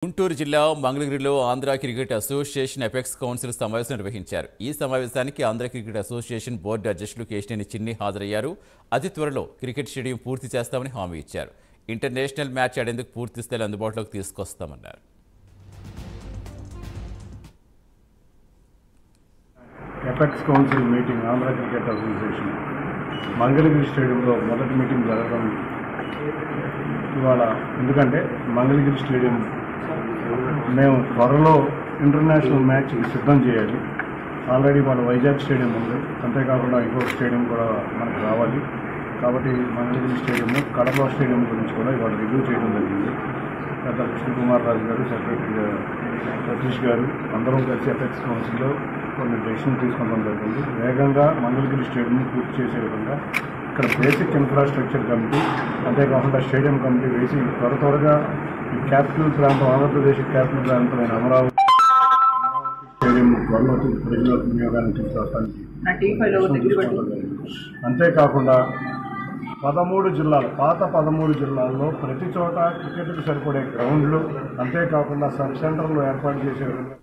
గుంటూరు జిల్లా మంగళగిరిలో Andhra cricket association apex council సమావేశం నిర్వహించారు. ఈ సమావేశానికి ఆంధ్ర క్రికెట్ అసోసియేషన్ బోర్డు అధ్యక్షులు కేశినేని చిన్ని హాజరయ్యారు. అతి త్వరలో క్రికెట్ స్టేడియం పూర్తి చేస్తామని హామీ ఇచ్చారు. ఇంటర్నేషనల్ మ్యాచ్ ఆడేందుకు పూర్తి స్థాయిలో అందుబాటులోకి తీసుకొస్తామన్నారు. Apex council meeting Andhra cricket association Mangalagiri స్టేడియంలో మొదటి మీటింగ్ జరగడం ఇవాళ. ఎందుకంటే మంగళగిరి స్టేడియం మేము త్వరలో ఇంటర్నేషనల్ మ్యాచ్కి సిద్ధం చేయాలి. ఆల్రెడీ మన వైజాగ్ స్టేడియం ఉంది, అంతేకాకుండా ఇంకొక స్టేడియం కూడా మనకు రావాలి. కాబట్టి మంగళగిరి స్టేడియం, కడప స్టేడియం గురించి కూడా ఇవాళ రివ్యూ చేయడం జరిగింది. పెద్ద కృష్ణకుమార్ రాజు గారు, సెక్రటరీ సతీష్ గారు అందరం కలిసి ఎపెక్స్ కౌన్సిల్లో కొన్ని డెసిషన్ తీసుకోవడం జరిగింది. వేగంగా మంగళగిరి స్టేడియం పూర్తి చేసే విధంగా ఇక్కడ బేసిక్ ఇన్ఫ్రాస్ట్రక్చర్ కమిటీ, అంతేకాకుండా స్టేడియం కమిటీ వేసి త్వరగా ఈ క్యాపిటల్ ప్రాంతం, ఆంధ్రప్రదేశ్ క్యాపిటల్ ప్రాంతమైన అమరావతి స్టేడియం త్వరలో ప్రజలకు వినియోగానికి తీసుకురావడానికి. అంతేకాకుండా 13 జిల్లాలు, పాత 13 జిల్లాల్లో ప్రతి చోట క్రికెట్కు సరిపడే గ్రౌండ్లు, అంతేకాకుండా సబ్ సెంటర్లు ఏర్పాటు చేసే విధంగా